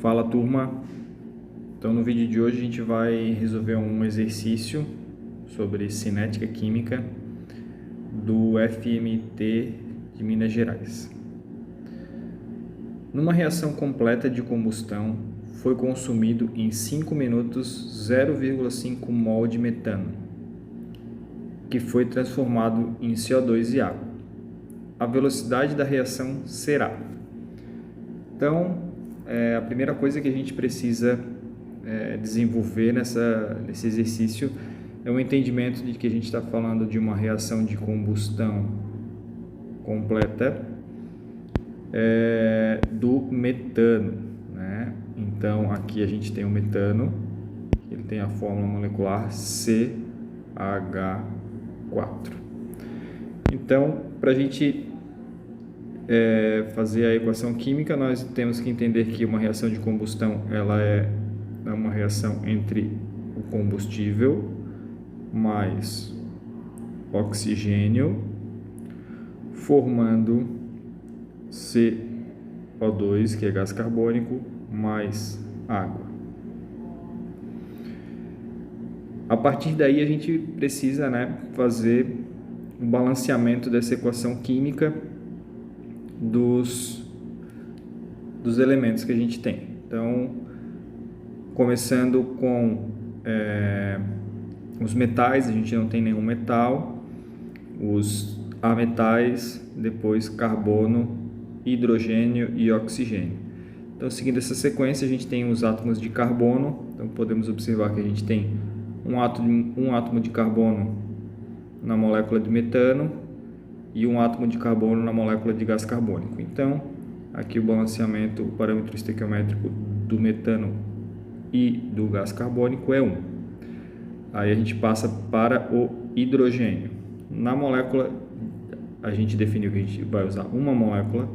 Fala, turma. Então no vídeo de hoje a gente vai resolver um exercício sobre cinética química do FMT de Minas Gerais. Numa reação completa de combustão, foi consumido em 5 minutos 0,5 mol de metano, que foi transformado em CO2 e água. A velocidade da reação será. Então, a primeira coisa que a gente precisa desenvolver nesse exercício é o entendimento de que a gente está falando de uma reação de combustão completa do metano, né? Então, aqui a gente tem o metano, ele tem a fórmula molecular CH4. Então, para a gente fazer a equação química, nós temos que entender que uma reação de combustão ela é uma reação entre o combustível mais oxigênio, formando CO2, que é gás carbônico, mais água. A partir daí a gente precisa, fazer um balanceamento dessa equação química dos elementos que a gente tem. Então, começando com os metais, a gente não tem nenhum metal, os ametais, depois carbono, hidrogênio e oxigênio. Então, seguindo essa sequência, a gente tem os átomos de carbono. Então, podemos observar que a gente tem um átomo de carbono na molécula de metano e um átomo de carbono na molécula de gás carbônico. Então, aqui o balanceamento, o parâmetro estequiométrico do metano e do gás carbônico é 1. Aí a gente passa para o hidrogênio. Na molécula, a gente definiu que a gente vai usar uma molécula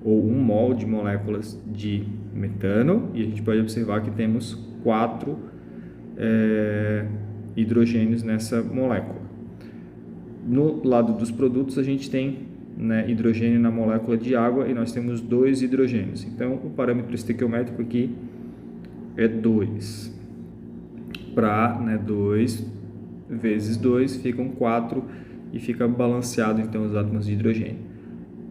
ou 1 mol de moléculas de metano, e a gente pode observar que temos 4 hidrogênios nessa molécula. No lado dos produtos, a gente tem hidrogênio na molécula de água e nós temos 2 hidrogênios. Então, o parâmetro estequiométrico aqui é 2. Para 2 vezes 2 ficam 4 e fica balanceado então os átomos de hidrogênio.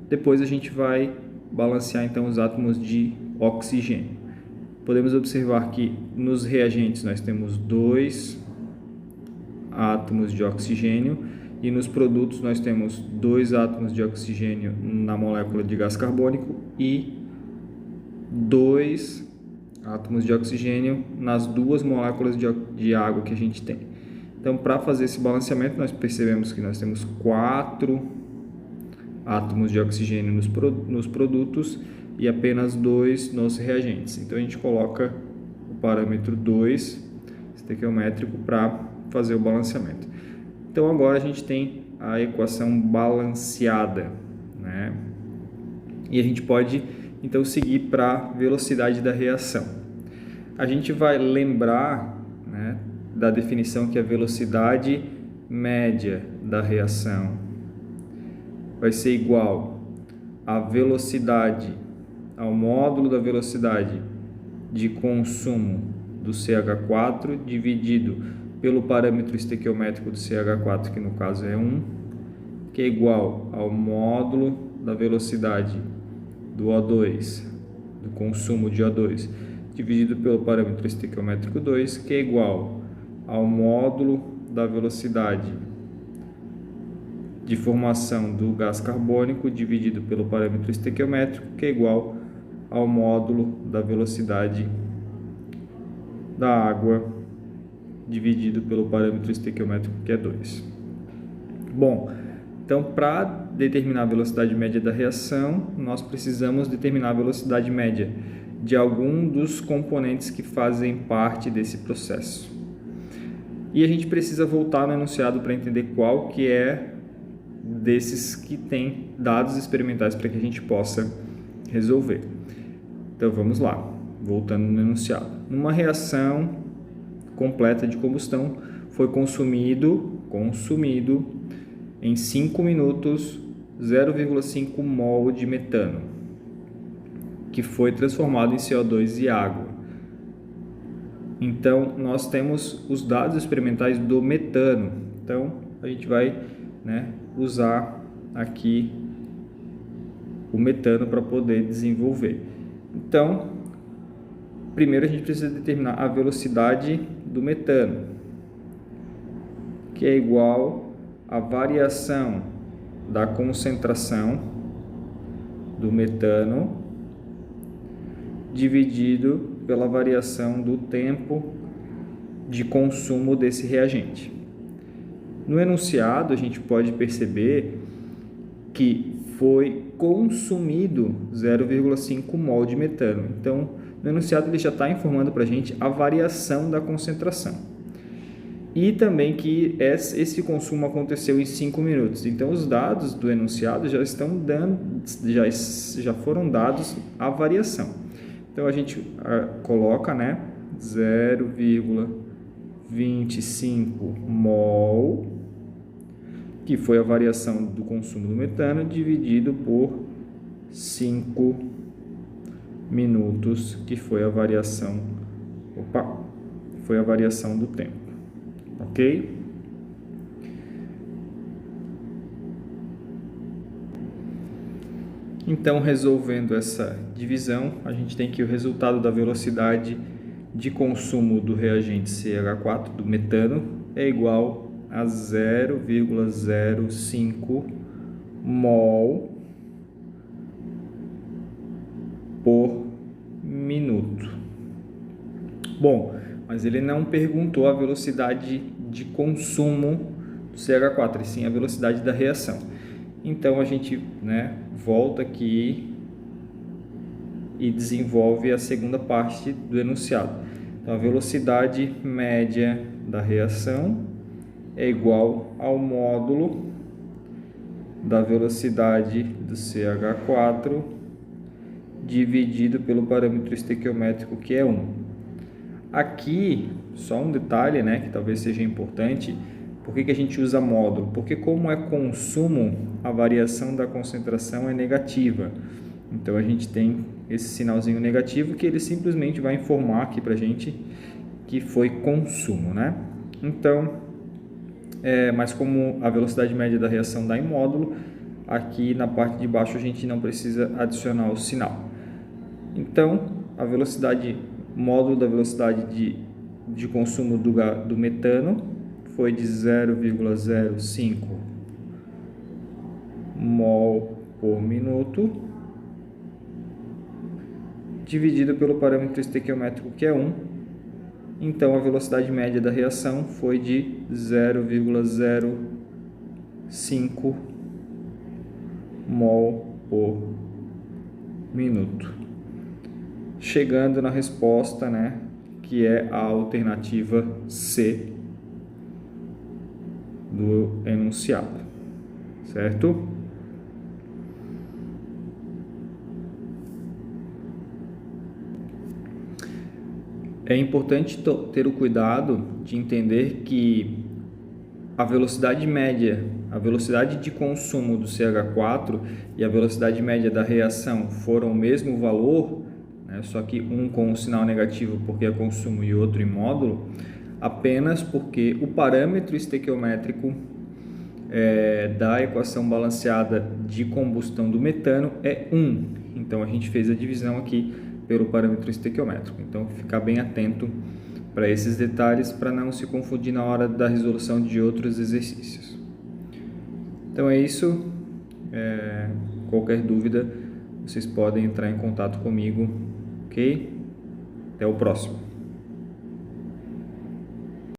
Depois a gente vai balancear então os átomos de oxigênio. Podemos observar que nos reagentes nós temos 2 átomos de oxigênio e nos produtos nós temos 2 átomos de oxigênio na molécula de gás carbônico e 2 átomos de oxigênio nas 2 moléculas de água que a gente tem. Então, para fazer esse balanceamento, nós percebemos que nós temos 4 átomos de oxigênio nos produtos e apenas 2 nos reagentes. Então, a gente coloca o parâmetro 2 estequiométrico para fazer o balanceamento. Então, agora a gente tem a equação balanceada, E a gente pode, então, seguir para a velocidade da reação. A gente vai lembrar, da definição que a velocidade média da reação vai ser igual à velocidade, ao módulo da velocidade de consumo do CH4 dividido pelo parâmetro estequiométrico do CH4, que no caso é 1, que é igual ao módulo da velocidade do O2, do consumo de O2, dividido pelo parâmetro estequiométrico 2, que é igual ao módulo da velocidade de formação do gás carbônico, dividido pelo parâmetro estequiométrico, que é igual ao módulo da velocidade da água, dividido pelo parâmetro estequiométrico, que é 2. Bom, então, para determinar a velocidade média da reação, nós precisamos determinar a velocidade média de algum dos componentes que fazem parte desse processo. E a gente precisa voltar no enunciado para entender qual que é desses que tem dados experimentais para que a gente possa resolver. Então, vamos lá, voltando no enunciado. Numa reação completa de combustão, foi consumido em 5 minutos 0,5 mol de metano. que foi transformado em CO2 e água. Então, nós temos os dados experimentais do metano. Então, a gente vai, usar aqui o metano para poder desenvolver. Então, primeiro a gente precisa determinar a velocidade do metano, que é igual à variação da concentração do metano dividido pela variação do tempo de consumo desse reagente. No enunciado, a gente pode perceber que foi consumido 0,5 mol de metano. Então, no enunciado ele já está informando para a gente a variação da concentração. E também que esse consumo aconteceu em 5 minutos. Então, os dados do enunciado já estão já foram dados a variação. Então, a gente coloca, 0,25 mol, que foi a variação do consumo do metano, dividido por 5 minutos, que foi a variação, do tempo, ok? Então, resolvendo essa divisão, a gente tem que o resultado da velocidade de consumo do reagente CH4, do metano, é igual a 0,05 mol por minuto. Bom, mas ele não perguntou a velocidade de consumo do CH4, e sim a velocidade da reação. Então, a gente volta aqui e desenvolve a segunda parte do enunciado. Então, a velocidade média da reação é igual ao módulo da velocidade do CH4 dividido pelo parâmetro estequiométrico, que é 1. Aqui, só um detalhe, que talvez seja importante. Por que a gente usa módulo? Porque como é consumo, a variação da concentração é negativa. Então, a gente tem esse sinalzinho negativo que ele simplesmente vai informar aqui para a gente que foi consumo, Então, mas como a velocidade média da reação dá em módulo, aqui na parte de baixo a gente não precisa adicionar o sinal. Então, a velocidade, módulo da velocidade de consumo do metano foi de 0,05 mol por minuto, dividido pelo parâmetro estequiométrico, que é 1. Então, a velocidade média da reação foi de 0,05 mol por minuto. Chegando na resposta, que é a alternativa C do enunciado, certo? É importante ter o cuidado de entender que a velocidade média, a velocidade de consumo do CH4 e a velocidade média da reação foram o mesmo valor, só que um com um sinal negativo porque é consumo e outro em módulo, apenas porque o parâmetro estequiométrico da equação balanceada de combustão do metano é 1. Então, a gente fez a divisão aqui pelo parâmetro estequiométrico. Então, ficar bem atento para esses detalhes para não se confundir na hora da resolução de outros exercícios. Então, é isso. Qualquer dúvida, vocês podem entrar em contato comigo, ok? Até o próximo.